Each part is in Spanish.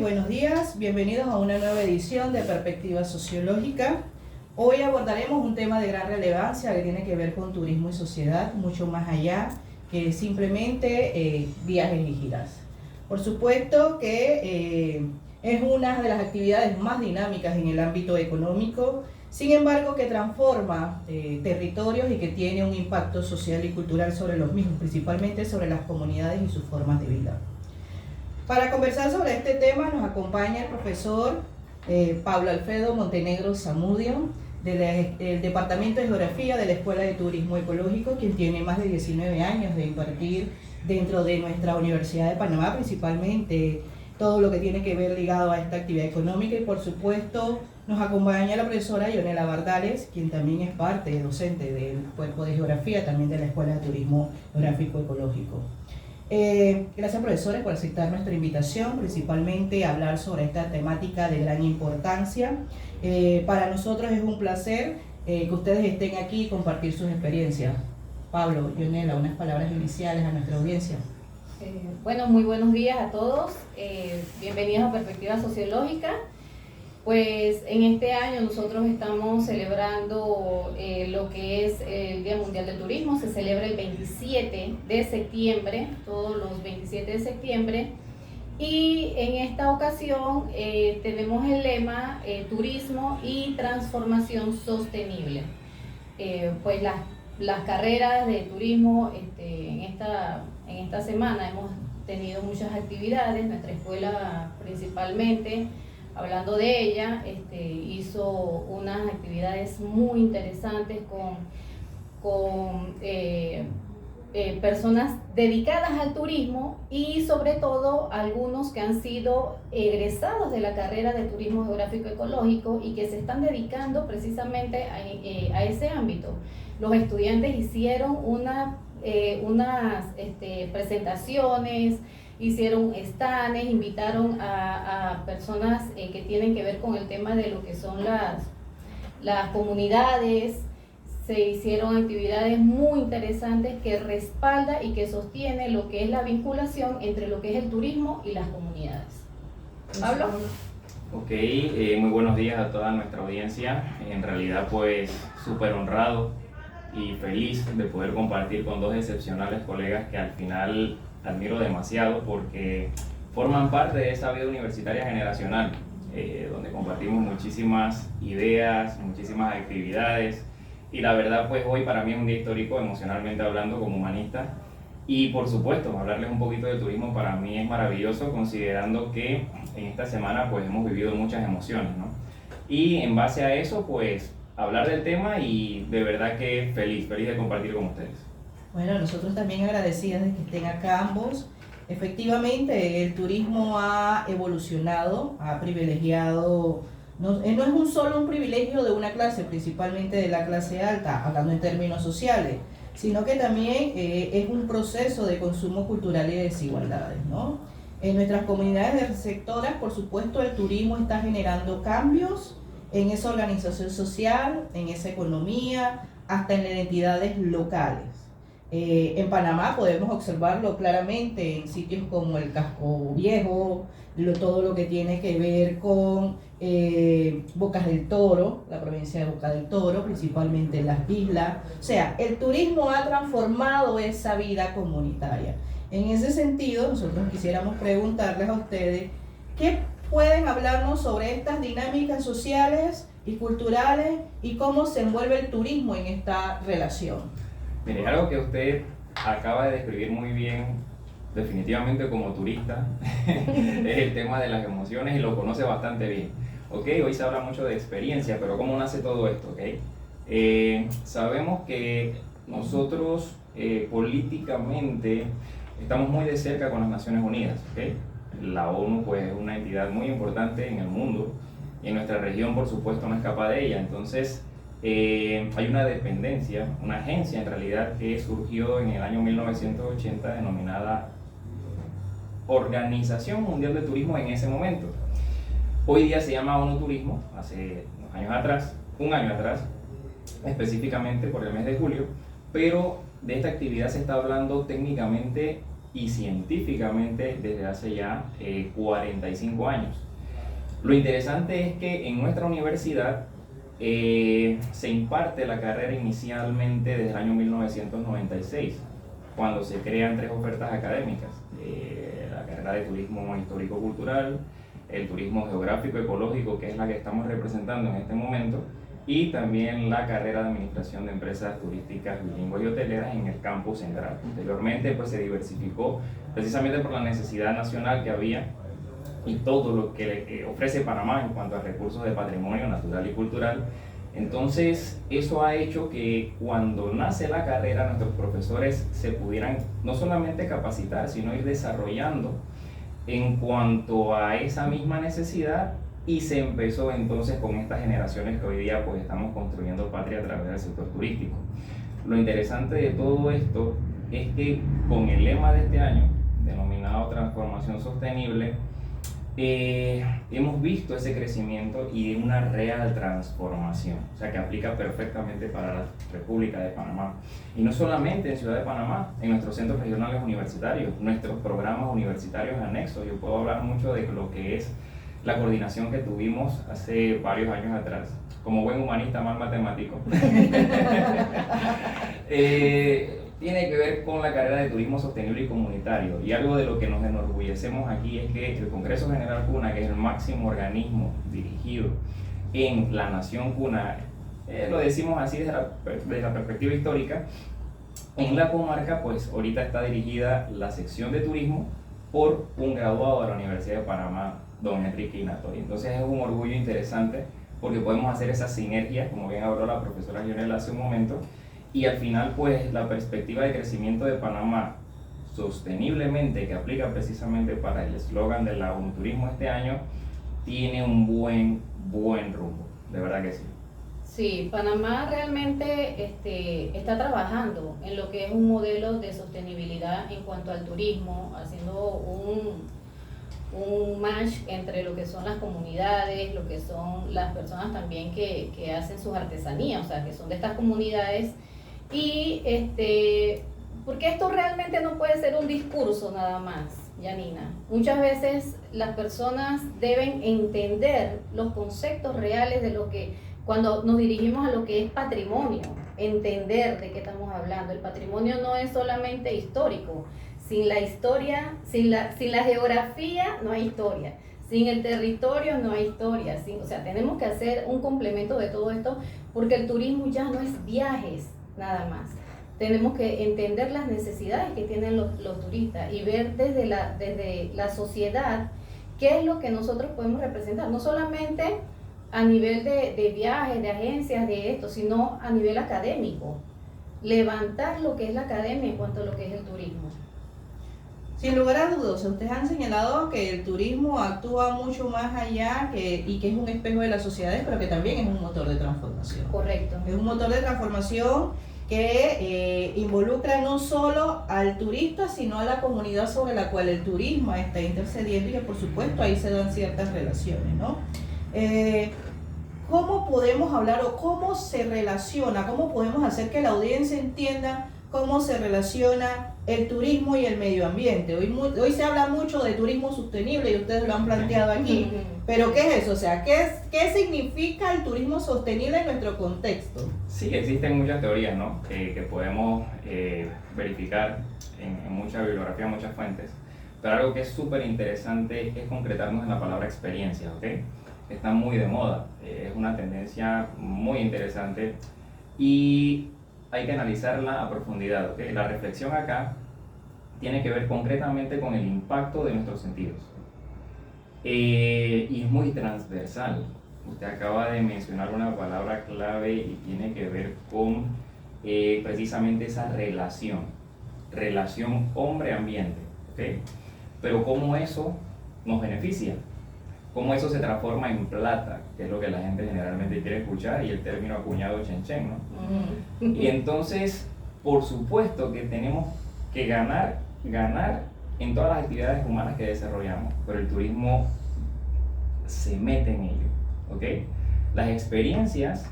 buenos días. Bienvenidos a una nueva edición de Perspectiva Sociológica. Hoy abordaremos un tema de gran relevancia que tiene que ver con turismo y sociedad, mucho más allá que simplemente viajes y giras. Por supuesto que es una de las actividades más dinámicas en el ámbito económico, sin embargo que transforma territorios y que tiene un impacto social y cultural sobre los mismos, principalmente sobre las comunidades y sus formas de vida. Para conversar sobre este tema nos acompaña el profesor Pablo Alfredo Montenegro Zamudio, del Departamento de Geografía de la Escuela de Turismo Ecológico, quien tiene más de 19 años de impartir dentro de nuestra Universidad de Panamá, principalmente todo lo que tiene que ver ligado a esta actividad económica. Y por supuesto nos acompaña la profesora Yonela Bardales, quien también es parte docente del cuerpo de Geografía, también de la Escuela de Turismo Geográfico Ecológico. Gracias, profesores, por aceptar nuestra invitación, principalmente a hablar sobre esta temática de gran importancia. Para nosotros es un placer que ustedes estén aquí y compartir sus experiencias. Pablo, Yonela, unas palabras iniciales a nuestra audiencia. Bueno, muy buenos días a todos. Bienvenidos a Perspectiva Sociológica. Pues en este año nosotros estamos celebrando lo que es el Día Mundial del Turismo. Se celebra el 27 de septiembre, todos los 27 de septiembre. Y en esta ocasión tenemos el lema Turismo y Transformación Sostenible. Pues las carreras de turismo en esta semana hemos tenido muchas actividades. Nuestra escuela principalmente, hablando de ella, hizo unas actividades muy interesantes con personas dedicadas al turismo y sobre todo algunos que han sido egresados de la carrera de Turismo Geográfico Ecológico y que se están dedicando precisamente a ese ámbito. Los estudiantes hicieron unas presentaciones, hicieron stands, invitaron a personas que tienen que ver con el tema de lo que son las comunidades. Se hicieron actividades muy interesantes que respalda y que sostiene lo que es la vinculación entre lo que es el turismo y las comunidades. ¿Pablo? Ok, muy buenos días a toda nuestra audiencia. En realidad pues súper honrado y feliz de poder compartir con dos excepcionales colegas que al final admiro demasiado porque forman parte de esa vida universitaria generacional, donde compartimos muchísimas ideas, muchísimas actividades, y la verdad pues hoy para mí es un día histórico emocionalmente hablando como humanista, y por supuesto hablarles un poquito de turismo para mí es maravilloso, considerando que en esta semana pues hemos vivido muchas emociones, ¿no? Y en base a eso pues hablar del tema, y de verdad que feliz de compartir con ustedes. Bueno, nosotros también agradecidas de que estén acá ambos. Efectivamente, el turismo ha evolucionado, ha privilegiado, no es solo un privilegio de una clase, principalmente de la clase alta, hablando en términos sociales, sino que también es un proceso de consumo cultural y de desigualdades, ¿no? En nuestras comunidades receptoras, por supuesto, el turismo está generando cambios en esa organización social, en esa economía, hasta en las identidades locales. En Panamá podemos observarlo claramente en sitios como el Casco Viejo, todo lo que tiene que ver con Bocas del Toro, la provincia de Bocas del Toro, principalmente en las islas. O sea, el turismo ha transformado esa vida comunitaria. En ese sentido, nosotros quisiéramos preguntarles a ustedes, ¿qué pueden hablarnos sobre estas dinámicas sociales y culturales y cómo se envuelve el turismo en esta relación? Mire, algo que usted acaba de describir muy bien, definitivamente como turista, es el tema de las emociones, y lo conoce bastante bien. Ok, hoy se habla mucho de experiencia, pero ¿cómo nace todo esto? Okay? Sabemos que nosotros políticamente estamos muy de cerca con las Naciones Unidas. ¿Okay? La ONU pues, es una entidad muy importante en el mundo, y en nuestra región por supuesto no escapa de ella. Entonces hay una dependencia, una agencia en realidad que surgió en el año 1980 denominada Organización Mundial de Turismo en ese momento. Hoy día se llama ONU Turismo, hace unos años atrás, un año atrás, específicamente por el mes de julio, pero de esta actividad se está hablando técnicamente y científicamente desde hace ya 45 años. Lo interesante es que en nuestra universidad se imparte la carrera inicialmente desde el año 1996, cuando se crean 3 ofertas académicas: la carrera de turismo histórico-cultural, el turismo geográfico-ecológico, que es la que estamos representando en este momento, y también la carrera de administración de empresas turísticas bilingües y hoteleras en el campus central. Anteriormente pues se diversificó precisamente por la necesidad nacional que había y todo lo que ofrece Panamá en cuanto a recursos de patrimonio natural y cultural. Entonces eso ha hecho que cuando nace la carrera nuestros profesores se pudieran no solamente capacitar, sino ir desarrollando en cuanto a esa misma necesidad, y se empezó entonces con estas generaciones que hoy día pues estamos construyendo patria a través del sector turístico. Lo interesante de todo esto es que con el lema de este año, denominado Transformación Sostenible, hemos visto ese crecimiento y una real transformación, o sea que aplica perfectamente para la República de Panamá. Y no solamente en Ciudad de Panamá, en nuestros centros regionales universitarios, nuestros programas universitarios anexos. Yo puedo hablar mucho de lo que es la coordinación que tuvimos hace varios años atrás. Como buen humanista, mal matemático, tiene que ver con la carrera de turismo sostenible y comunitario. Y algo de lo que nos enorgullecemos aquí es que el Congreso General Cuna, que es el máximo organismo dirigido en la nación cuna, lo decimos así desde la perspectiva histórica, en la comarca pues ahorita está dirigida la sección de turismo por un graduado de la Universidad de Panamá, don Enrique Inatori. Entonces es un orgullo interesante porque podemos hacer esa sinergia, como bien habló la profesora Lionel hace un momento, y al final pues la perspectiva de crecimiento de Panamá sosteniblemente, que aplica precisamente para el eslogan del turismo este año, tiene un buen rumbo, de verdad que sí. Sí, Panamá realmente está trabajando en lo que es un modelo de sostenibilidad en cuanto al turismo, haciendo un match entre lo que son las comunidades, lo que son las personas también que hacen sus artesanías, o sea, que son de estas comunidades. Y porque esto realmente no puede ser un discurso nada más, Yanina. Muchas veces las personas deben entender los conceptos reales de lo que, cuando nos dirigimos a lo que es patrimonio, entender de qué estamos hablando. El patrimonio no es solamente histórico. Sin la historia, sin la geografía no hay historia. Sin el territorio no hay historia. O sea, tenemos que hacer un complemento de todo esto, porque el turismo ya no es viajes nada más. Tenemos que entender las necesidades que tienen los turistas y ver desde la sociedad qué es lo que nosotros podemos representar. No solamente a nivel de viajes, de agencias, de esto, sino a nivel académico. Levantar lo que es la academia en cuanto a lo que es el turismo. Sin lugar a dudas, ustedes han señalado que el turismo actúa mucho más allá y que es un espejo de las sociedades, pero que también es un motor de transformación. Correcto. Es un motor de transformación que involucra no solo al turista, sino a la comunidad sobre la cual el turismo está intercediendo, y que por supuesto ahí se dan ciertas relaciones, ¿no? ¿Cómo podemos hablar o cómo se relaciona, cómo podemos hacer que la audiencia entienda cómo se relaciona el turismo y el medio ambiente? Hoy se habla mucho de turismo sostenible y ustedes lo han planteado aquí, pero ¿qué es eso? O sea, ¿qué significa el turismo sostenible en nuestro contexto? Sí, existen muchas teorías, ¿no? que podemos verificar en mucha bibliografía, muchas fuentes, pero algo que es súper interesante es concretarnos en la palabra experiencia, ¿ok? Está muy de moda, es una tendencia muy interesante y hay que analizarla a profundidad, ¿ok? La reflexión acá tiene que ver concretamente con el impacto de nuestros sentidos. Y es muy transversal. Usted acaba de mencionar una palabra clave y tiene que ver con precisamente esa relación hombre-ambiente, ¿ok? Pero cómo eso nos beneficia, cómo eso se transforma en plata, que es lo que la gente generalmente quiere escuchar, y el término acuñado chen chen, ¿no? Y entonces, por supuesto que tenemos que ganar en todas las actividades humanas que desarrollamos, pero el turismo se mete en ello, ¿ok? Las experiencias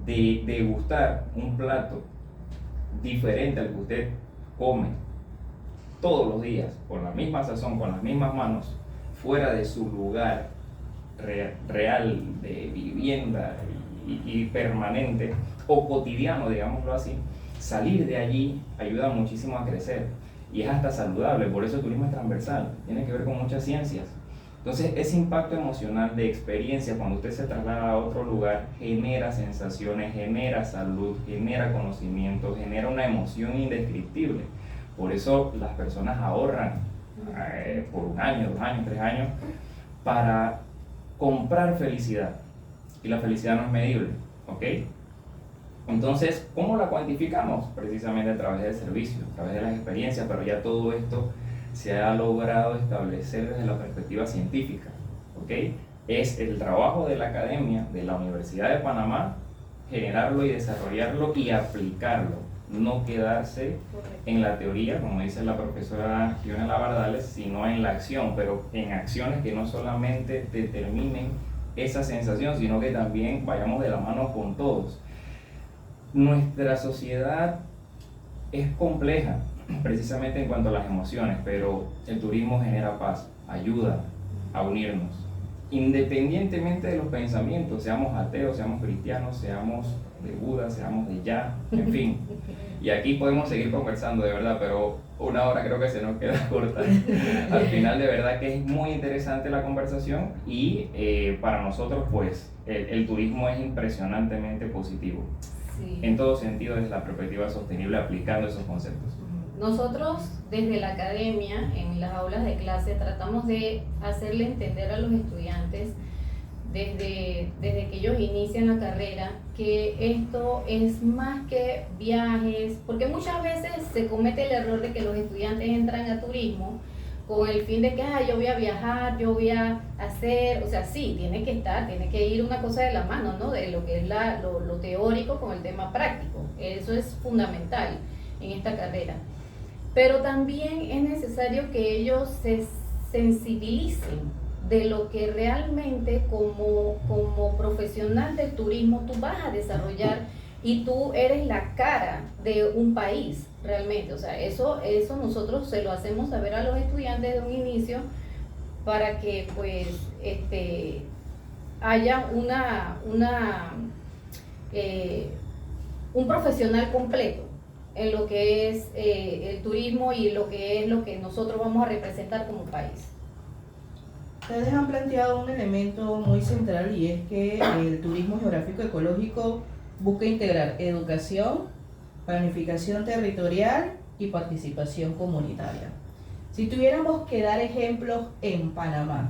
de degustar un plato diferente al que usted come todos los días, con la misma sazón, con las mismas manos, fuera de su lugar real de vivienda y permanente o cotidiano, digámoslo así, salir de allí ayuda muchísimo a crecer y es hasta saludable. Por eso el turismo es transversal, tiene que ver con muchas ciencias. Entonces ese impacto emocional de experiencia cuando usted se traslada a otro lugar genera sensaciones, genera salud, genera conocimiento, genera una emoción indescriptible. Por eso las personas ahorran por 1 año, 2 años, 3 años para comprar felicidad, y la felicidad no es medible, ¿ok? Entonces, ¿cómo la cuantificamos? Precisamente a través del servicio, a través de las experiencias, pero ya todo esto se ha logrado establecer desde la perspectiva científica, ¿ok? Es el trabajo de la academia, de la Universidad de Panamá, generarlo y desarrollarlo y aplicarlo, no quedarse en la teoría, como dice la profesora Fiona Lavardales, sino en la acción, pero en acciones que no solamente determinen esa sensación, sino que también vayamos de la mano con todos. Nuestra sociedad es compleja, precisamente en cuanto a las emociones, pero el turismo genera paz, ayuda a unirnos, independientemente de los pensamientos, seamos ateos, seamos cristianos, seamos de Buda, seamos de Ya, en fin. Y aquí podemos seguir conversando, de verdad, pero 1 hora creo que se nos queda corta. Al final, de verdad que es muy interesante la conversación y para nosotros, pues, el turismo es impresionantemente positivo. Sí. En todo sentido, desde la perspectiva sostenible, aplicando esos conceptos. Nosotros, desde la academia, en las aulas de clase, tratamos de hacerle entender a los estudiantes desde que ellos inician la carrera, que esto es más que viajes, porque muchas veces se comete el error de que los estudiantes entran a turismo con el fin de que yo voy a viajar, yo voy a hacer, o sea, sí, tiene que ir una cosa de la mano, ¿no? De lo que es lo teórico con el tema práctico, eso es fundamental en esta carrera. Pero también es necesario que ellos se sensibilicen de lo que realmente como profesional del turismo tú vas a desarrollar y tú eres la cara de un país realmente. O sea, eso nosotros se lo hacemos saber a los estudiantes de un inicio para que pues haya un profesional completo en lo que es el turismo y lo que nosotros vamos a representar como país. Ustedes han planteado un elemento muy central y es que el turismo geográfico ecológico busca integrar educación, planificación territorial y participación comunitaria. Si tuviéramos que dar ejemplos en Panamá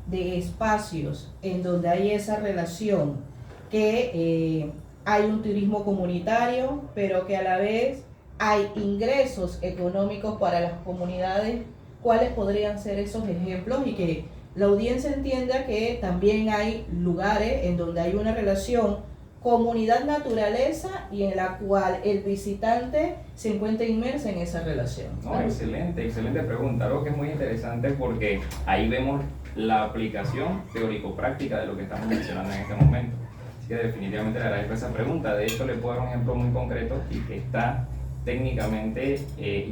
de espacios en donde hay esa relación, que hay un turismo comunitario, pero que a la vez hay ingresos económicos para las comunidades, ¿cuáles podrían ser esos ejemplos? Y que la audiencia entienda que también hay lugares en donde hay una relación comunidad-naturaleza y en la cual el visitante se encuentra inmerso en esa relación. No, excelente pregunta, algo que es muy interesante porque ahí vemos la aplicación teórico-práctica de lo que estamos mencionando en este momento. Así que definitivamente le agradezco esa pregunta. De hecho, le puedo dar un ejemplo muy concreto y que está técnicamente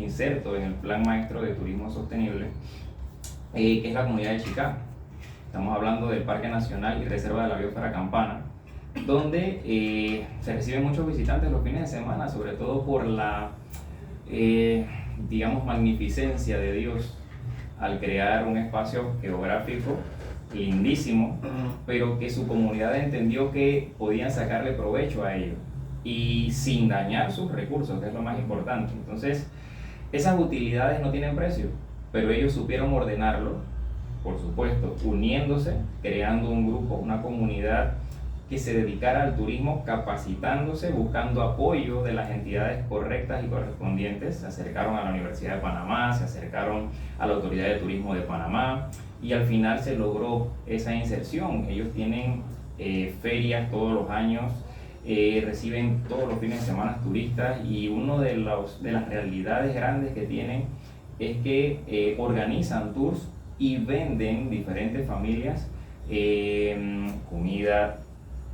inserto en el Plan Maestro de Turismo Sostenible, que es la comunidad de Chicá. Estamos hablando del Parque Nacional y Reserva de la Biosfera Campana, donde se reciben muchos visitantes los fines de semana, sobre todo por la, digamos, magnificencia de Dios al crear un espacio geográfico lindísimo, pero que su comunidad entendió que podían sacarle provecho a ello y sin dañar sus recursos, que es lo más importante. Entonces, esas utilidades no tienen precio, pero ellos supieron ordenarlo, por supuesto, uniéndose, creando un grupo, una comunidad que se dedicara al turismo, capacitándose, buscando apoyo de las entidades correctas y correspondientes. Se acercaron a la Universidad de Panamá, se acercaron a la Autoridad de Turismo de Panamá y al final se logró esa inserción. Ellos tienen ferias todos los años, reciben todos los fines de semana turistas y una de las realidades grandes que tienen es que organizan tours y venden diferentes familias comida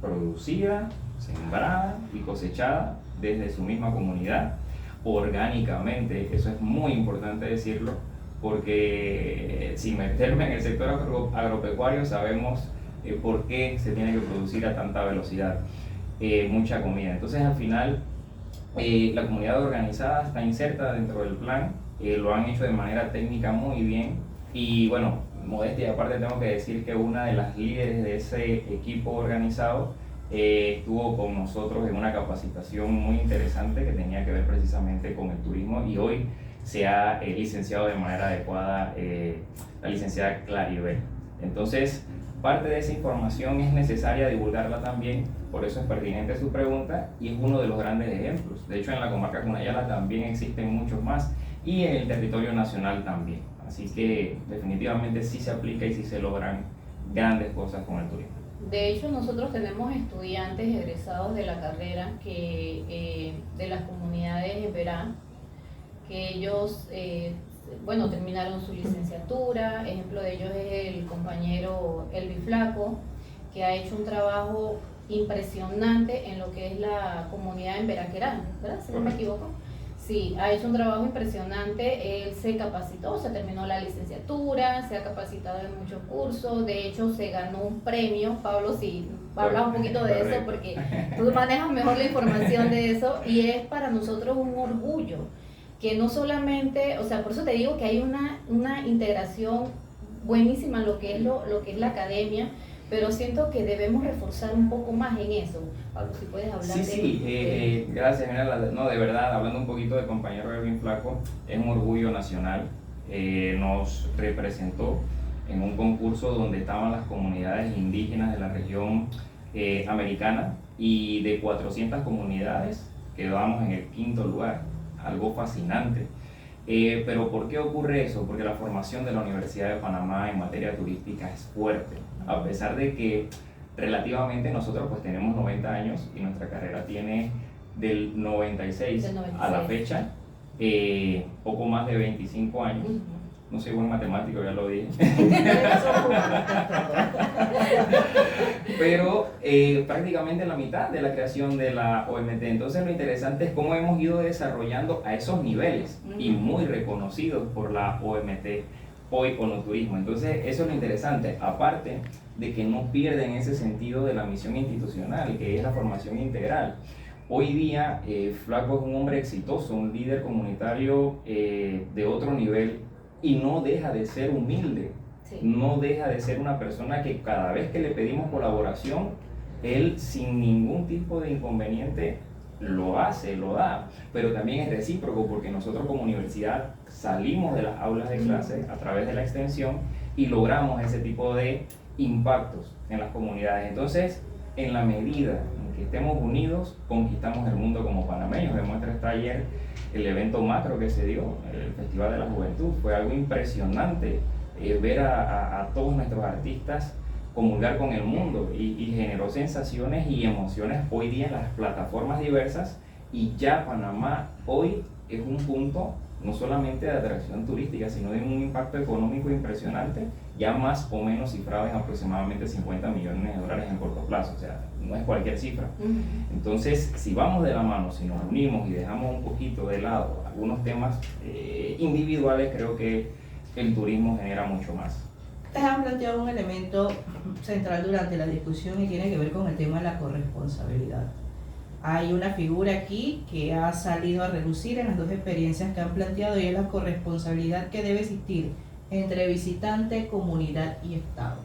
producida, sembrada y cosechada desde su misma comunidad, orgánicamente, eso es muy importante decirlo, porque sin meterme en el sector agropecuario sabemos por qué se tiene que producir a tanta velocidad mucha comida. Entonces al final la comunidad organizada está inserta dentro del plan, lo han hecho de manera técnica muy bien y bueno, modestia aparte tengo que decir que una de las líderes de ese equipo organizado estuvo con nosotros en una capacitación muy interesante que tenía que ver precisamente con el turismo y hoy se ha licenciado de manera adecuada la licenciada Claribel. Entonces, parte de esa información es necesaria divulgarla también, por eso es pertinente su pregunta y es uno de los grandes ejemplos. De hecho, en la comarca Cunayala también existen muchos más y en el territorio nacional también. Así que definitivamente sí se aplica y sí se logran grandes cosas con el turismo. De hecho, nosotros tenemos estudiantes egresados de la carrera que de las comunidades de Verán, que ellos terminaron su licenciatura. Ejemplo de ellos es el compañero Elvi Flaco, que ha hecho un trabajo impresionante en lo que es la comunidad en Veraquerán, ¿verdad? Si no me equivoco. Sí, ha hecho un trabajo impresionante. Él se capacitó, se terminó la licenciatura, se ha capacitado en muchos cursos. De hecho, se ganó un premio. Pablo, sí, habla un poquito de eso porque tú manejas mejor la información de eso. Y es para nosotros un orgullo que no solamente, o sea, por eso te digo que hay una integración buenísima en lo que es la academia, pero siento que debemos reforzar un poco más en eso. Pablo, si puedes hablar gracias. Mira, no, de verdad, hablando un poquito del compañero Erwin Flaco, es un orgullo nacional. Nos representó en un concurso donde estaban las comunidades indígenas de la región americana y de 400 comunidades quedamos en el 5º lugar, algo fascinante. Pero ¿por qué ocurre eso? Porque la formación de la Universidad de Panamá en materia turística es fuerte, a pesar de que relativamente nosotros pues tenemos 90 años y nuestra carrera tiene del 96 a la fecha poco más de 25 años. No soy buen matemático, ya lo dije. Pero prácticamente la mitad de la creación de la OMT. Entonces lo interesante es cómo hemos ido desarrollando a esos niveles y muy reconocidos por la OMT, hoy Onoturismo. Entonces eso es lo interesante, aparte de que no pierden ese sentido de la misión institucional, que es la formación integral. Hoy día Flaco es un hombre exitoso, un líder comunitario de otro nivel y no deja de ser humilde, no deja de ser una persona que cada vez que le pedimos colaboración, él sin ningún tipo de inconveniente lo hace, lo da, pero también es recíproco porque nosotros como universidad salimos de las aulas de clase a través de la extensión y logramos ese tipo de impactos en las comunidades. Entonces, en la medida en que estemos unidos, conquistamos el mundo como panameños. Demuestra está ayer el evento macro que se dio, el Festival de la Juventud. Fue algo impresionante ver a todos nuestros artistas comulgar con el mundo y generó sensaciones y emociones hoy día en las plataformas diversas, y ya Panamá hoy es un punto no solamente de atracción turística, sino de un impacto económico impresionante, ya más o menos cifrado en aproximadamente 50 millones de dólares en corto plazo, o sea, no es cualquier cifra. Entonces, si vamos de la mano, si nos unimos y dejamos un poquito de lado algunos temas individuales, creo que el turismo genera mucho más. Ustedes han planteado un elemento central durante la discusión y tiene que ver con el tema de la corresponsabilidad. Hay una figura aquí que ha salido a relucir en las dos experiencias que han planteado, y es la corresponsabilidad que debe existir entre visitante, comunidad y Estado.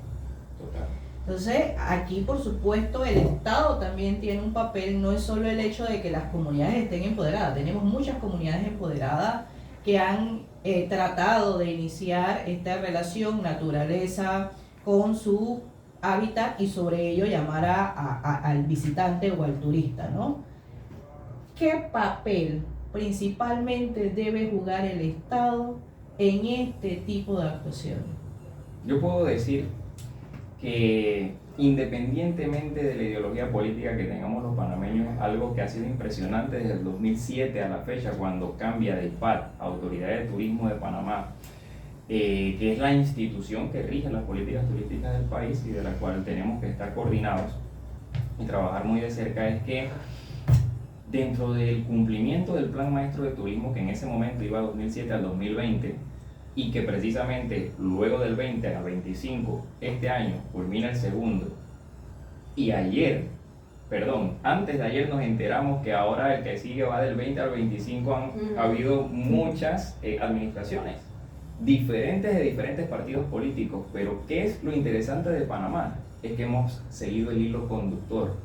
Total. Entonces, aquí por supuesto el Estado también tiene un papel. No es solo el hecho de que las comunidades estén empoderadas, tenemos muchas comunidades empoderadas que han tratado de iniciar esta relación naturaleza con su hábitat y sobre ello llamar al visitante o al turista, ¿no? ¿Qué papel principalmente debe jugar el Estado en este tipo de actuaciones? Yo puedo decir que independientemente de la ideología política que tengamos los panameños, algo que ha sido impresionante desde el 2007 a la fecha, cuando cambia de IPAT, Autoridad de Turismo de Panamá, que es la institución que rige las políticas turísticas del país y de la cual tenemos que estar coordinados y trabajar muy de cerca, es que dentro del cumplimiento del Plan Maestro de Turismo, que en ese momento iba 2007 al 2020, y que precisamente luego del 20 al 25, este año, culmina el segundo, y antes de ayer nos enteramos que ahora el que sigue va del 20 al 25, ha habido muchas administraciones diferentes de diferentes partidos políticos, pero ¿qué es lo interesante de Panamá? Es que hemos seguido el hilo conductor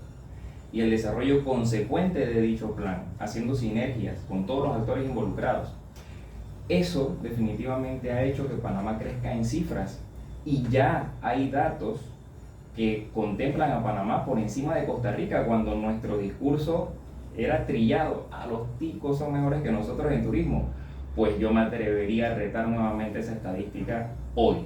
y el desarrollo consecuente de dicho plan, haciendo sinergias con todos los actores involucrados. Eso definitivamente ha hecho que Panamá crezca en cifras y ya hay datos que contemplan a Panamá por encima de Costa Rica, cuando nuestro discurso era trillado: los ticos son mejores que nosotros en turismo. Pues yo me atrevería a retar nuevamente esa estadística hoy.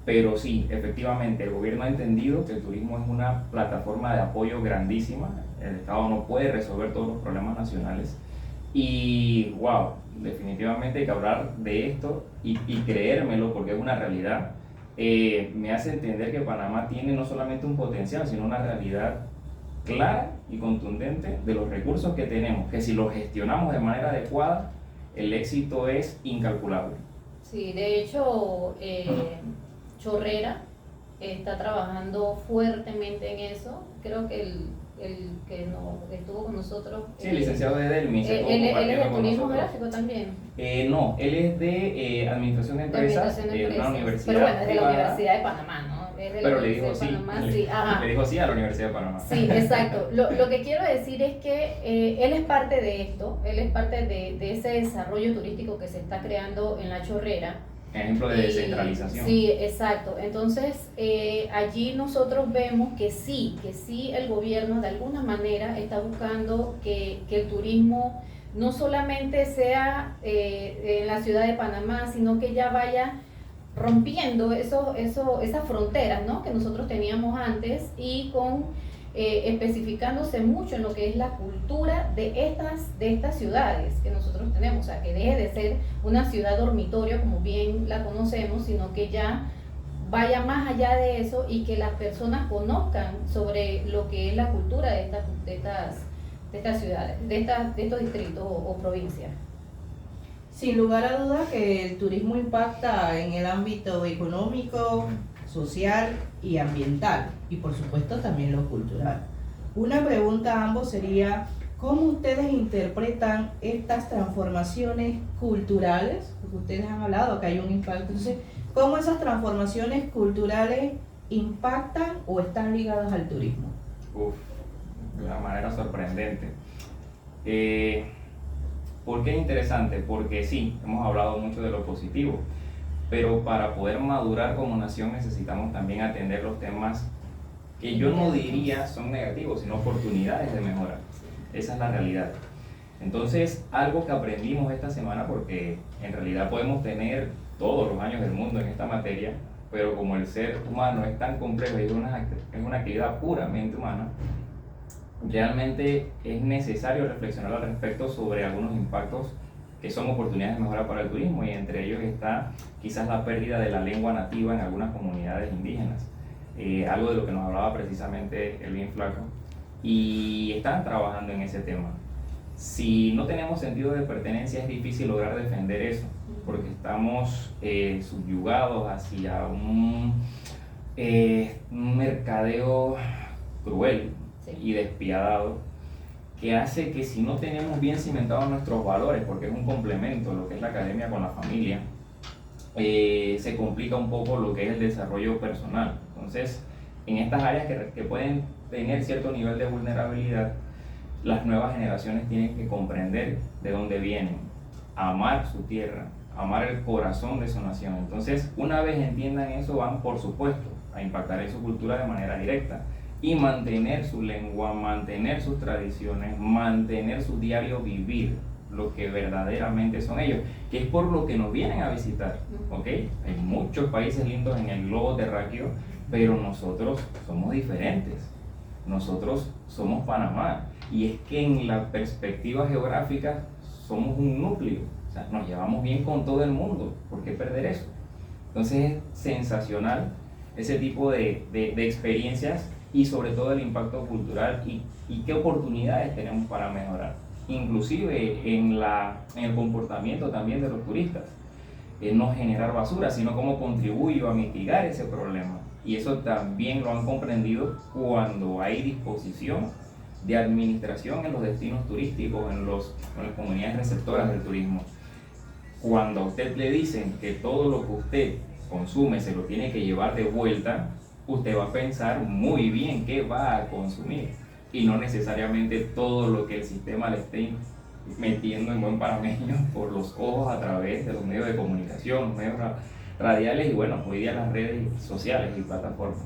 Pero sí, efectivamente, el gobierno ha entendido que el turismo es una plataforma de apoyo grandísima. El Estado no puede resolver todos los problemas nacionales. Y wow, definitivamente hay que hablar de esto y creérmelo, porque es una realidad. Me hace entender que Panamá tiene no solamente un potencial, sino una realidad clara y contundente de los recursos que tenemos, que si los gestionamos de manera adecuada, el éxito es incalculable. Sí, de hecho, Chorrera está trabajando fuertemente en eso. Creo que el que estuvo con nosotros... Sí, el licenciado de Delmi. Él es de turismo gráfico también. No, él es de Administración de Empresas, de una universidad. Pero bueno, es de la Universidad de Panamá, ¿no? Pero le dijo sí, le dijo sí a la Universidad de Panamá. Sí, exacto. Lo que quiero decir es que él es parte de esto, él es parte de ese desarrollo turístico que se está creando en La Chorrera. Ejemplo de descentralización. Sí, exacto. Entonces, allí nosotros vemos que sí el gobierno de alguna manera está buscando que el turismo no solamente sea en la ciudad de Panamá, sino que ya vaya rompiendo esas fronteras, ¿no?, que nosotros teníamos antes, y especificándose mucho en lo que es la cultura de estas ciudades que nosotros tenemos. O sea, que deje de ser una ciudad dormitorio como bien la conocemos, sino que ya vaya más allá de eso y que las personas conozcan sobre lo que es la cultura de estas ciudades, de estos distritos o provincias. Sin lugar a dudas que el turismo impacta en el ámbito económico, social y ambiental, y por supuesto también lo cultural. Una pregunta a ambos sería: ¿cómo ustedes interpretan estas transformaciones culturales? Porque ustedes han hablado que hay un impacto. Entonces, ¿cómo esas transformaciones culturales impactan o están ligadas al turismo? De una manera sorprendente. ¿Por qué es interesante? Porque sí, hemos hablado mucho de lo positivo, pero para poder madurar como nación necesitamos también atender los temas que yo no diría son negativos, sino oportunidades de mejora. Esa es la realidad. Entonces, algo que aprendimos esta semana, porque en realidad podemos tener todos los años del mundo en esta materia, pero como el ser humano es tan complejo y es una actividad puramente humana, realmente es necesario reflexionar al respecto sobre algunos impactos que son oportunidades de mejora para el turismo, y entre ellos está quizás la pérdida de la lengua nativa en algunas comunidades indígenas, algo de lo que nos hablaba precisamente el bien flaco, y están trabajando en ese tema. Si no tenemos sentido de pertenencia, es difícil lograr defender eso, porque estamos subyugados hacia un mercadeo cruel y despiadado, que hace que si no tenemos bien cimentados nuestros valores, porque es un complemento lo que es la academia con la familia, se complica un poco lo que es el desarrollo personal. Entonces, en estas áreas que pueden tener cierto nivel de vulnerabilidad, las nuevas generaciones tienen que comprender de dónde vienen, amar su tierra, amar el corazón de su nación. Entonces, una vez entiendan eso, van por supuesto a impactar en su cultura de manera directa, y mantener su lengua, mantener sus tradiciones, mantener su diario vivir, lo que verdaderamente son ellos, que es por lo que nos vienen a visitar, ¿ok? Hay muchos países lindos en el globo terráqueo, pero nosotros somos diferentes, nosotros somos Panamá, y es que en la perspectiva geográfica somos un núcleo, o sea, nos llevamos bien con todo el mundo. ¿Por qué perder eso? Entonces es sensacional ese tipo de experiencias y sobre todo el impacto cultural y qué oportunidades tenemos para mejorar, inclusive en el comportamiento también de los turistas. No generar basura, sino cómo contribuyo a mitigar ese problema. Y eso también lo han comprendido cuando hay disposición de administración en los destinos turísticos, en las comunidades receptoras del turismo. Cuando a usted le dicen que todo lo que usted consume se lo tiene que llevar de vuelta, usted va a pensar muy bien qué va a consumir y no necesariamente todo lo que el sistema le esté metiendo en buen panameño por los ojos a través de los medios de comunicación, medios radiales y bueno, hoy día las redes sociales y plataformas.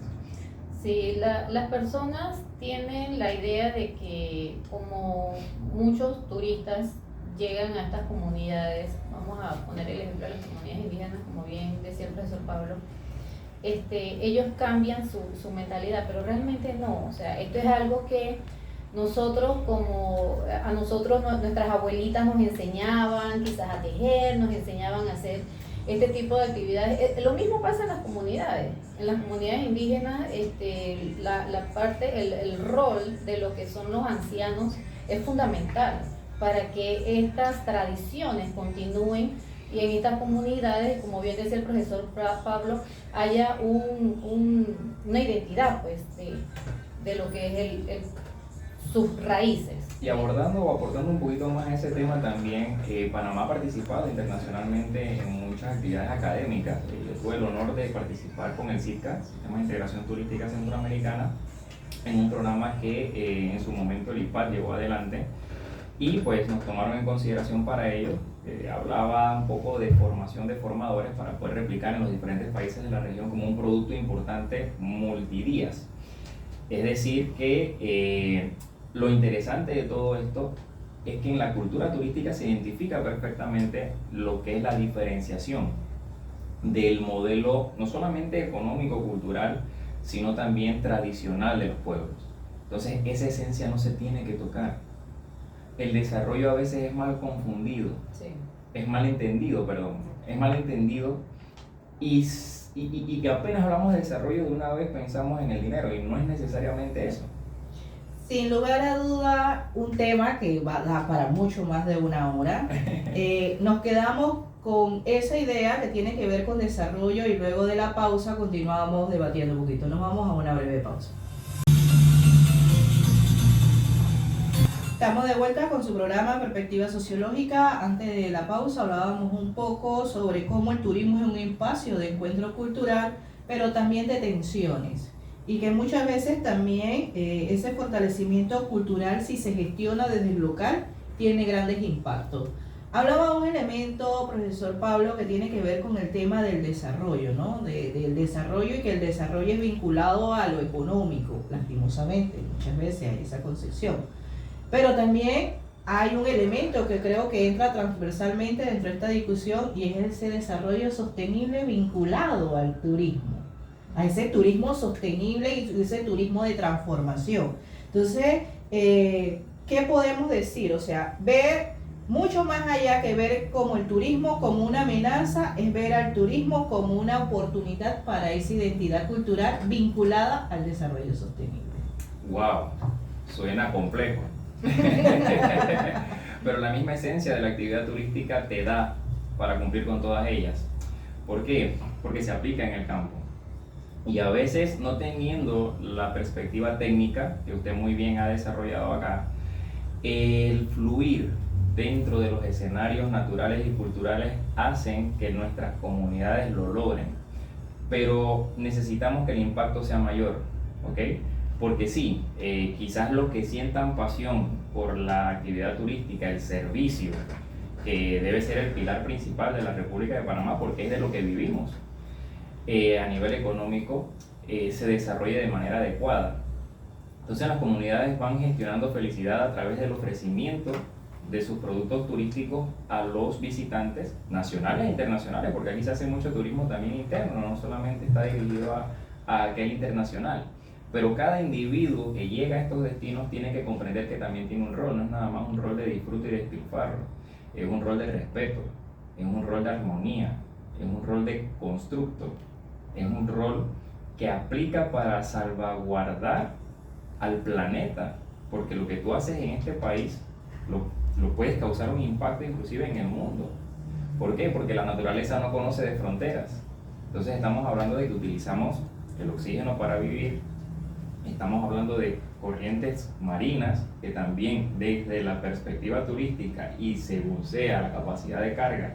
Sí, las personas tienen la idea de que como muchos turistas llegan a estas comunidades, vamos a poner el ejemplo de las comunidades indígenas, como bien decía el profesor Pablo, ellos cambian su mentalidad, pero realmente no, o sea, esto es algo que nosotros a nosotros nuestras abuelitas nos enseñaban quizás a tejer, nos enseñaban a hacer este tipo de actividades. Lo mismo pasa en las comunidades indígenas, el rol de lo que son los ancianos es fundamental para que estas tradiciones continúen y en estas comunidades, como bien decía el profesor Pablo, haya una identidad pues de lo que es sus raíces. Y abordando o aportando un poquito más a ese tema también, Panamá ha participado internacionalmente en muchas actividades académicas. Yo tuve el honor de participar con el SITCA, Sistema de Integración Turística Centroamericana, en un programa que en su momento el IPAD llevó adelante y pues nos tomaron en consideración para ello. Hablaba un poco de formación de formadores para poder replicar en los diferentes países de la región como un producto importante multidías. Es decir que lo interesante de todo esto es que en la cultura turística se identifica perfectamente lo que es la diferenciación del modelo no solamente económico, cultural, sino también tradicional de los pueblos. Entonces esa esencia no se tiene que tocar. El desarrollo a veces es mal confundido, Sí. es mal entendido y que apenas hablamos de desarrollo de una vez pensamos en el dinero y no es necesariamente eso. Sin lugar a duda, un tema que va a dar para mucho más de una hora. Nos quedamos con esa idea que tiene que ver con desarrollo y luego de la pausa continuamos debatiendo un poquito. Nos vamos a una breve pausa. Estamos de vuelta con su programa Perspectiva Sociológica. Antes de la pausa hablábamos un poco sobre cómo el turismo es un espacio de encuentro cultural, pero también de tensiones. Y que muchas veces también ese fortalecimiento cultural, si se gestiona desde el local, tiene grandes impactos. Hablaba un elemento, profesor Pablo, que tiene que ver con el tema del desarrollo, ¿no? Del desarrollo y que el desarrollo es vinculado a lo económico, lastimosamente, muchas veces hay esa concepción. Pero también hay un elemento que creo que entra transversalmente dentro de esta discusión y es ese desarrollo sostenible vinculado al turismo, a ese turismo sostenible y ese turismo de transformación. Entonces, ¿qué podemos decir? O sea, ver mucho más allá que ver como el turismo como una amenaza, es ver al turismo como una oportunidad para esa identidad cultural vinculada al desarrollo sostenible. ¡Wow! Suena complejo. Pero la misma esencia de la actividad turística te da para cumplir con todas ellas. ¿Por qué? Porque se aplica en el campo. Y a veces no teniendo la perspectiva técnica que usted muy bien ha desarrollado acá, el fluir dentro de los escenarios naturales y culturales hacen que nuestras comunidades lo logren. Pero necesitamos que el impacto sea mayor, ¿ok? Porque sí, quizás los que sientan pasión por la actividad turística, el servicio, que debe ser el pilar principal de la República de Panamá, porque es de lo que vivimos, a nivel económico, se desarrolle de manera adecuada. Entonces las comunidades van gestionando felicidad a través del ofrecimiento de sus productos turísticos a los visitantes nacionales e internacionales, porque aquí se hace mucho turismo también interno, no solamente está dirigido a aquel internacional. Pero cada individuo que llega a estos destinos tiene que comprender que también tiene un rol, no es nada más un rol de disfrute y despilfarro, es un rol de respeto, es un rol de armonía, es un rol de constructo, es un rol que aplica para salvaguardar al planeta, porque lo que tú haces en este país lo puedes causar un impacto inclusive en el mundo. ¿Por qué? Porque la naturaleza no conoce de fronteras. Entonces estamos hablando de que utilizamos el oxígeno para vivir, estamos hablando de corrientes marinas que también desde la perspectiva turística y según sea la capacidad de carga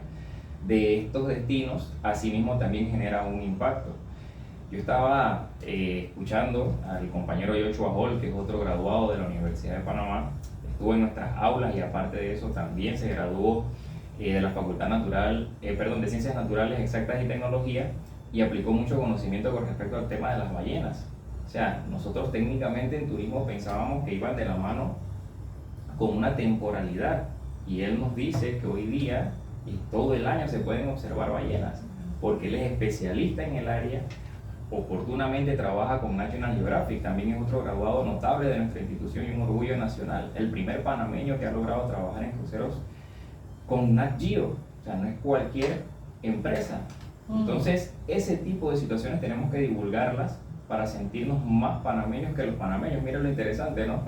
de estos destinos, asimismo también genera un impacto. Yo estaba escuchando al compañero Yochoa Hall, que es otro graduado de la Universidad de Panamá, estuvo en nuestras aulas y aparte de eso también se graduó de la Facultad de Ciencias Naturales Exactas y Tecnología y aplicó mucho conocimiento con respecto al tema de las ballenas. O sea, nosotros técnicamente en turismo pensábamos que iban de la mano con una temporalidad y él nos dice que hoy día y todo el año se pueden observar ballenas porque él es especialista en el área, oportunamente trabaja con National Geographic, también es otro graduado notable de nuestra institución y un orgullo nacional, el primer panameño que ha logrado trabajar en cruceros con Nat Geo, o sea, no es cualquier empresa. Entonces, ese tipo de situaciones tenemos que divulgarlas para sentirnos más panameños que los panameños. Mira lo interesante, ¿no?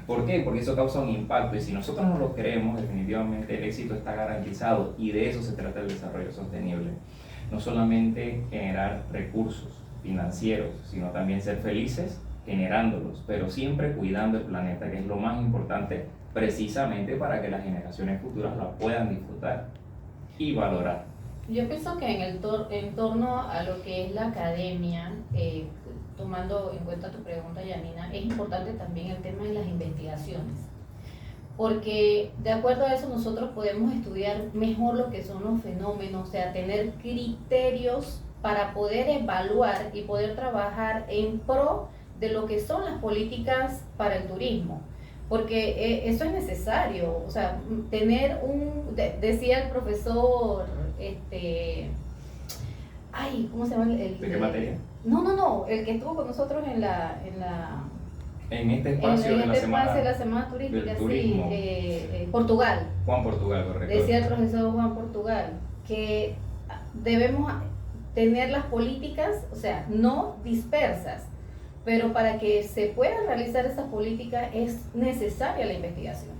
¿Por qué? Porque eso causa un impacto y si nosotros no lo creemos, definitivamente el éxito está garantizado y de eso se trata el desarrollo sostenible. No solamente generar recursos financieros, sino también ser felices generándolos, pero siempre cuidando el planeta, que es lo más importante precisamente para que las generaciones futuras la puedan disfrutar y valorar. Yo pienso que en torno a lo que es la academia, tomando en cuenta tu pregunta, Yanina, es importante también el tema de las investigaciones, porque de acuerdo a eso nosotros podemos estudiar mejor lo que son los fenómenos, o sea, tener criterios para poder evaluar y poder trabajar en pro de lo que son las políticas para el turismo. Porque eso es necesario, o sea, tener decía el profesor, ¿cómo se llama? ¿De qué materia? No, el que estuvo con nosotros en este espacio de la semana turística, sí, Portugal. Juan Portugal, correcto. Decía el profesor Juan Portugal que debemos tener las políticas, o sea, no dispersas, pero para que se puedan realizar esas políticas es necesaria la investigación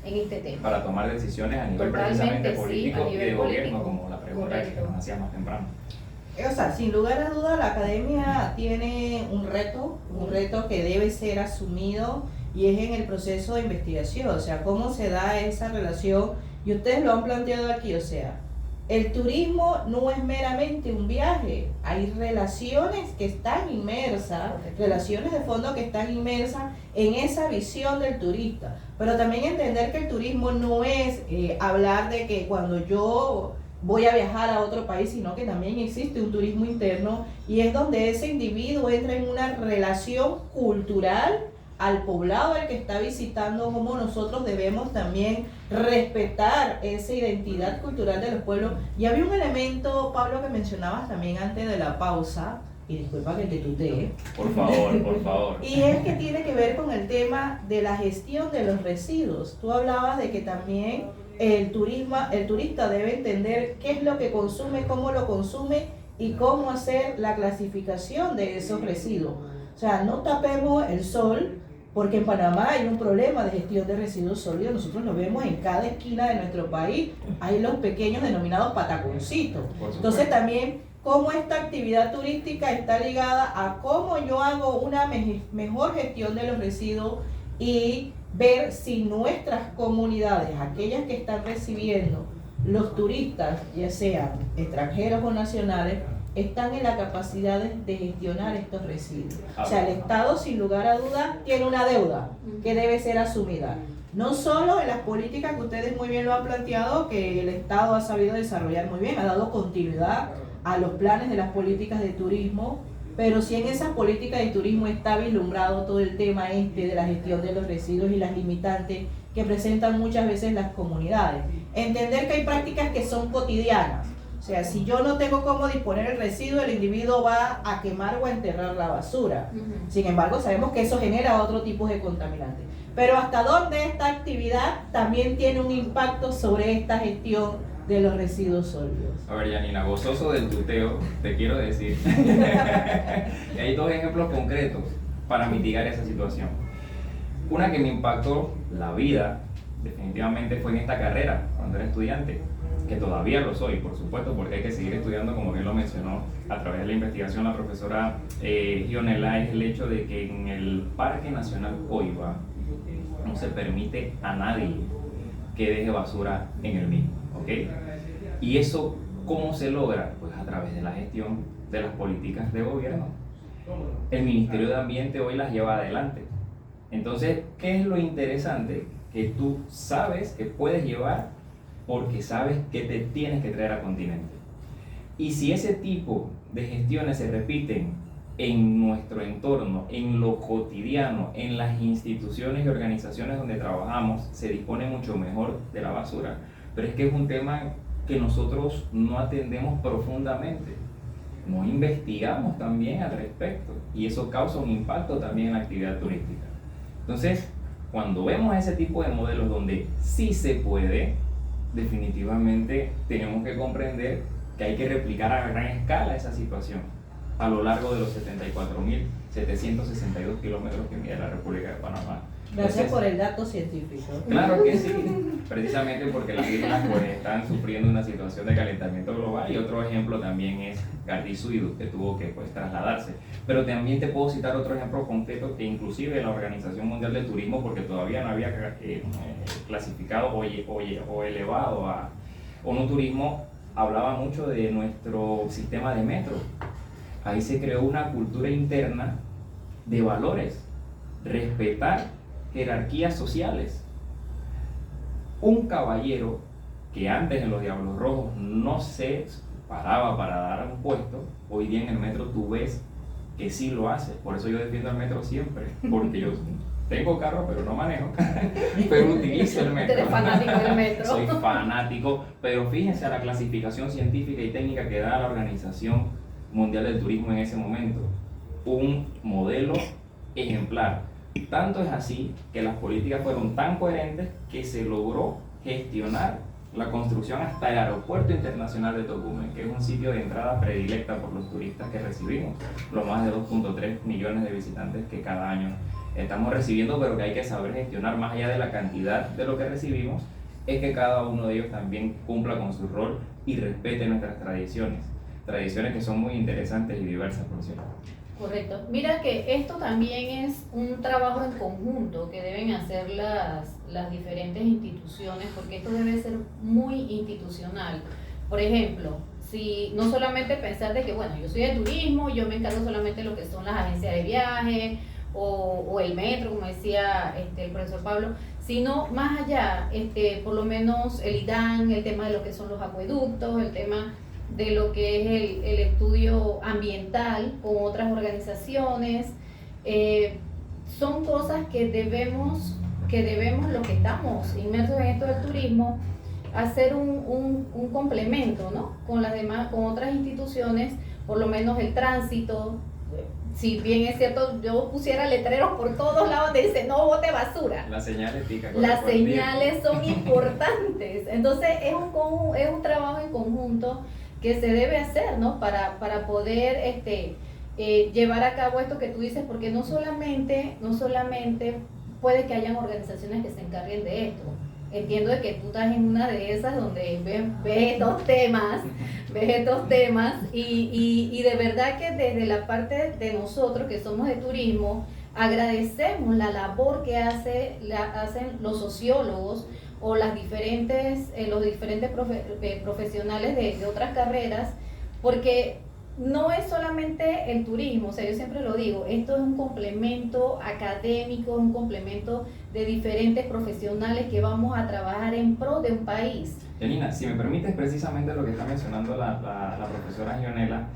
en este tema. Para tomar decisiones a nivel precisamente político y de gobierno, como la pregunta que nos hacía más temprano. O sea, sin lugar a duda la academia tiene un reto que debe ser asumido y es en el proceso de investigación, o sea, cómo se da esa relación, y ustedes lo han planteado aquí, o sea, el turismo no es meramente un viaje, hay relaciones que están inmersas, relaciones de fondo que están inmersas en esa visión del turista, pero también entender que el turismo no es hablar de que cuando yo voy a viajar a otro país, sino que también existe un turismo interno y es donde ese individuo entra en una relación cultural al poblado al que está visitando, como nosotros debemos también respetar esa identidad cultural de los pueblos. Y había un elemento, Pablo, que mencionabas también antes de la pausa, y disculpa que te tutee. Por favor, por favor. Y es que tiene que ver con el tema de la gestión de los residuos. Tú hablabas de que también el turista debe entender qué es lo que consume, cómo lo consume y cómo hacer la clasificación de esos residuos. O sea, no tapemos el sol, porque en Panamá hay un problema de gestión de residuos sólidos. Nosotros lo vemos en cada esquina de nuestro país. Hay los pequeños denominados pataconcitos. Entonces también cómo esta actividad turística está ligada a cómo yo hago una mejor gestión de los residuos y ver si nuestras comunidades, aquellas que están recibiendo los turistas, ya sean extranjeros o nacionales, están en la capacidad de gestionar estos residuos. O sea, el Estado, sin lugar a dudas, tiene una deuda que debe ser asumida. No solo en las políticas que ustedes muy bien lo han planteado, que el Estado ha sabido desarrollar muy bien, ha dado continuidad a los planes de las políticas de turismo, pero si en esas políticas de turismo está vislumbrado todo el tema de la gestión de los residuos y las limitantes que presentan muchas veces las comunidades. Entender que hay prácticas que son cotidianas. O sea, si yo no tengo cómo disponer el residuo, el individuo va a quemar o a enterrar la basura. Sin embargo, sabemos que eso genera otro tipo de contaminantes. Pero hasta dónde esta actividad también tiene un impacto sobre esta gestión de los residuos sólidos. A ver, Janina, gozoso del tuteo, te quiero decir que hay dos ejemplos concretos para mitigar esa situación. Una que me impactó la vida, definitivamente fue en esta carrera, cuando era estudiante, que todavía lo soy, por supuesto, porque hay que seguir estudiando, como bien lo mencionó a través de la investigación la profesora Gionela, es el hecho de que en el Parque Nacional Coiba no se permite a nadie que deje basura en el mismo, ¿ok? Y eso, ¿cómo se logra? Pues a través de la gestión de las políticas de gobierno. El Ministerio de Ambiente hoy las lleva adelante. Entonces, ¿qué es lo interesante? Que tú sabes que puedes llevar porque sabes que te tienes que traer a Continente. Y si ese tipo de gestiones se repiten en nuestro entorno, en lo cotidiano, en las instituciones y organizaciones donde trabajamos, se dispone mucho mejor de la basura. Pero es que es un tema que nosotros no atendemos profundamente, no investigamos también al respecto, y eso causa un impacto también en la actividad turística. Entonces, cuando vemos ese tipo de modelos donde sí se puede, definitivamente tenemos que comprender que hay que replicar a gran escala esa situación a lo largo de los 74.762 kilómetros que mide la República de Panamá. Gracias por el dato científico. Claro que sí, precisamente porque las islas pues están sufriendo una situación de calentamiento global, y otro ejemplo también es Gardaí-Suidú, que tuvo que pues trasladarse. Pero también te puedo citar otro ejemplo concreto que inclusive la Organización Mundial del Turismo, porque todavía no había clasificado o elevado a ONU Turismo, hablaba mucho de nuestro sistema de metro. Ahí se creó una cultura interna de valores, respetar jerarquías sociales. Un caballero que antes en los Diablos Rojos no se paraba para dar un puesto, hoy día en el metro tú ves que sí lo hace. Por eso yo defiendo el metro siempre, porque yo tengo carro pero no manejo, pero utilizo el metro. Eres fanático del metro. Soy fanático, pero fíjense a la clasificación científica y técnica que da la Organización Mundial del Turismo en ese momento. Un modelo ejemplar. Tanto es así que las políticas fueron tan coherentes que se logró gestionar la construcción hasta el Aeropuerto Internacional de Tocumen, que es un sitio de entrada predilecta por los turistas que recibimos, los más de 2.3 millones de visitantes que cada año estamos recibiendo, pero que hay que saber gestionar más allá de la cantidad de lo que recibimos, es que cada uno de ellos también cumpla con su rol y respete nuestras tradiciones que son muy interesantes y diversas, por cierto. Correcto. Mira que esto también es un trabajo en conjunto que deben hacer las diferentes instituciones, porque esto debe ser muy institucional. Por ejemplo, si no solamente pensar de que, bueno, yo soy de turismo, yo me encargo solamente de lo que son las agencias de viaje o el metro, como decía el profesor Pablo, sino más allá, por lo menos el IDAN, el tema de lo que son los acueductos, el tema de lo que es el estudio ambiental con otras organizaciones, son cosas que debemos los que estamos inmersos en esto del turismo, hacer un complemento, ¿no? Con las demás, con otras instituciones, por lo menos el tránsito. Si bien es cierto, yo pusiera letreros por todos lados donde dice no bote basura. Las señales pican. Las señales son importantes. Entonces es un trabajo en conjunto que se debe hacer, ¿no? Para poder llevar a cabo esto que tú dices, porque no solamente puede que hayan organizaciones que se encarguen de esto. Entiendo de que tú estás en una de esas donde ves estos temas y de verdad que desde la parte de nosotros que somos de turismo, agradecemos la labor que hacen los sociólogos o los diferentes profesionales de otras carreras, porque no es solamente el turismo, o sea, yo siempre lo digo, esto es un complemento académico, un complemento de diferentes profesionales que vamos a trabajar en pro de un país. Janina, si me permites, precisamente lo que está mencionando la profesora Gionela,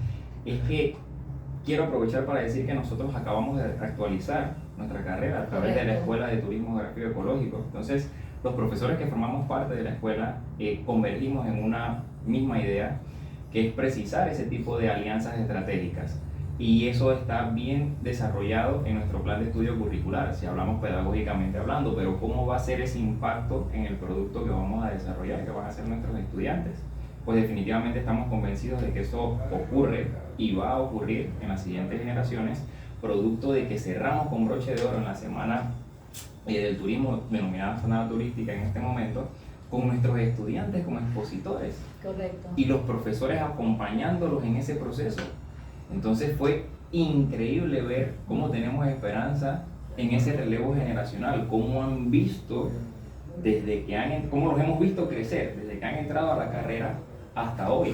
es que quiero aprovechar para decir que nosotros acabamos de actualizar nuestra carrera a través de la Escuela de Turismo Geográfico Ecológico. Entonces, los profesores que formamos parte de la escuela convergimos en una misma idea, que es precisar ese tipo de alianzas estratégicas. y eso está bien desarrollado en nuestro plan de estudio curricular, si hablamos pedagógicamente hablando, pero ¿cómo va a ser ese impacto en el producto que vamos a desarrollar, que van a hacer nuestros estudiantes? Pues definitivamente estamos convencidos de que eso ocurre y va a ocurrir en las siguientes generaciones, producto de que cerramos con broche de oro en la semana del turismo, denominada jornada turística en este momento, con nuestros estudiantes como expositores. Correcto. Y los profesores acompañándolos en ese proceso. Entonces fue increíble ver cómo tenemos esperanza en ese relevo generacional, cómo han visto, cómo los hemos visto crecer, desde que han entrado a la carrera hasta hoy.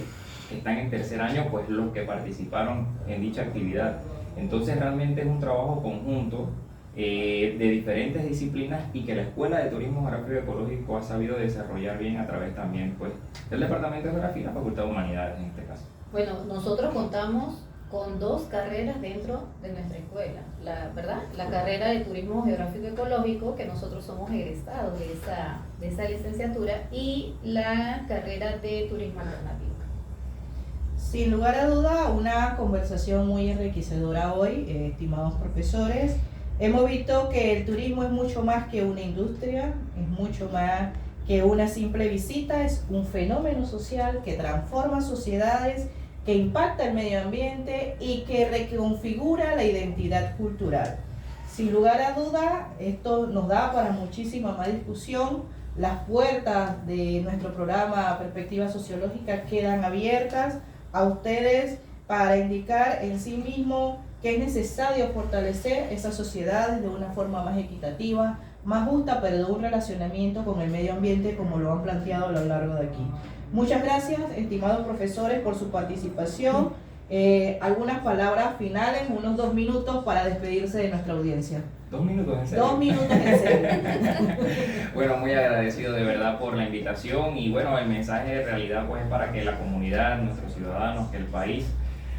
Están en tercer año, pues los que participaron en dicha actividad. Entonces realmente es un trabajo conjunto de diferentes disciplinas y que la Escuela de Turismo Geográfico y Ecológico ha sabido desarrollar bien a través también pues, del Departamento de Geografía y la Facultad de Humanidades en este caso. Bueno, nosotros contamos con 2 carreras dentro de nuestra escuela, ¿verdad? La carrera de Turismo Geográfico y Ecológico, que nosotros somos egresados de esa licenciatura, y la carrera de Turismo Alternativo. Sin lugar a duda, una conversación muy enriquecedora hoy, estimados profesores. Hemos visto que el turismo es mucho más que una industria, es mucho más que una simple visita, es un fenómeno social que transforma sociedades, que impacta el medio ambiente y que reconfigura la identidad cultural. Sin lugar a duda, esto nos da para muchísima más discusión. Las puertas de nuestro programa Perspectiva Sociológica quedan abiertas a ustedes para indicar en sí mismo que es necesario fortalecer esas sociedades de una forma más equitativa, más justa, pero de un relacionamiento con el medio ambiente como lo han planteado a lo largo de aquí. Muchas gracias, estimados profesores, por su participación. Algunas palabras finales, unos 2 minutos para despedirse de nuestra audiencia. 2 minutos, ¿en serio? 2 minutos, en serio. Bueno, muy agradecido de verdad por la invitación y bueno, el mensaje de realidad pues es para que la comunidad, nuestros ciudadanos, que el país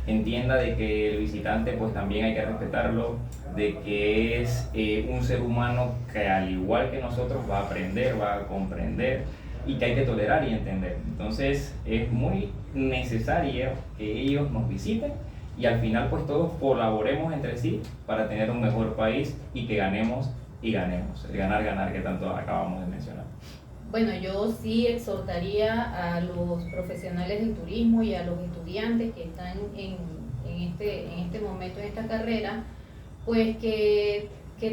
entienda de que el visitante pues también hay que respetarlo, de que es un ser humano que al igual que nosotros va a aprender, va a comprender y que hay que tolerar y entender. Entonces es muy necesario que ellos nos visiten y al final pues todos colaboremos entre sí para tener un mejor país y que ganemos y ganemos, el ganar que tanto acabamos de mencionar. Bueno, yo sí exhortaría a los profesionales del turismo y a los estudiantes que están en este momento en esta carrera, pues que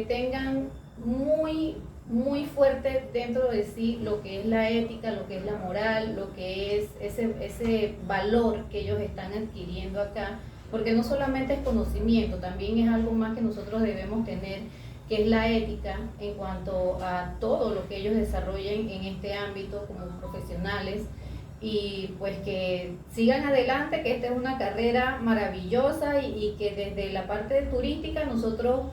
tengan muy fuerte dentro de sí lo que es la ética, lo que es la moral, lo que es ese valor que ellos están adquiriendo acá, porque no solamente es conocimiento, también es algo más que nosotros debemos tener, que es la ética en cuanto a todo lo que ellos desarrollen en este ámbito como profesionales, y pues que sigan adelante, que esta es una carrera maravillosa y que desde la parte turística nosotros,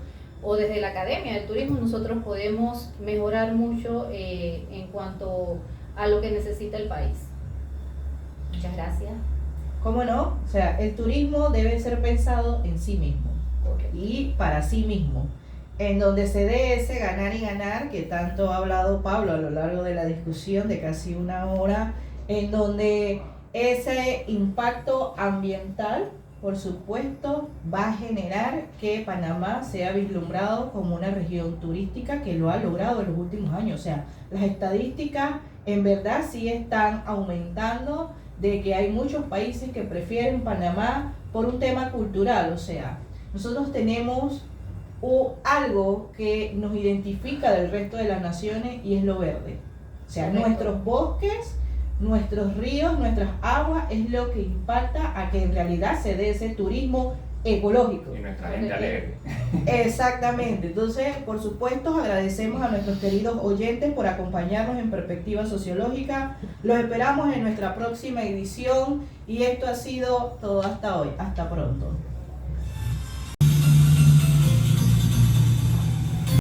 o desde la Academia del Turismo, nosotros podemos mejorar mucho en cuanto a lo que necesita el país. Muchas gracias. ¿Cómo no? O sea, el turismo debe ser pensado en sí mismo y para sí mismo, en donde se dé ese ganar y ganar que tanto ha hablado Pablo a lo largo de la discusión de casi 1 hora, en donde ese impacto ambiental, por supuesto, va a generar que Panamá sea vislumbrado como una región turística que lo ha logrado en los últimos años. O sea, las estadísticas en verdad sí están aumentando, de que hay muchos países que prefieren Panamá por un tema cultural. O sea, nosotros tenemos algo que nos identifica del resto de las naciones y es lo verde. O sea, nuestros bosques, nuestros ríos, nuestras aguas es lo que impacta a que en realidad se dé ese turismo ecológico. Y nuestra gente alegre. Exactamente. Entonces, por supuesto, agradecemos a nuestros queridos oyentes por acompañarnos en Perspectiva Sociológica. Los esperamos en nuestra próxima edición y esto ha sido todo hasta hoy. Hasta pronto.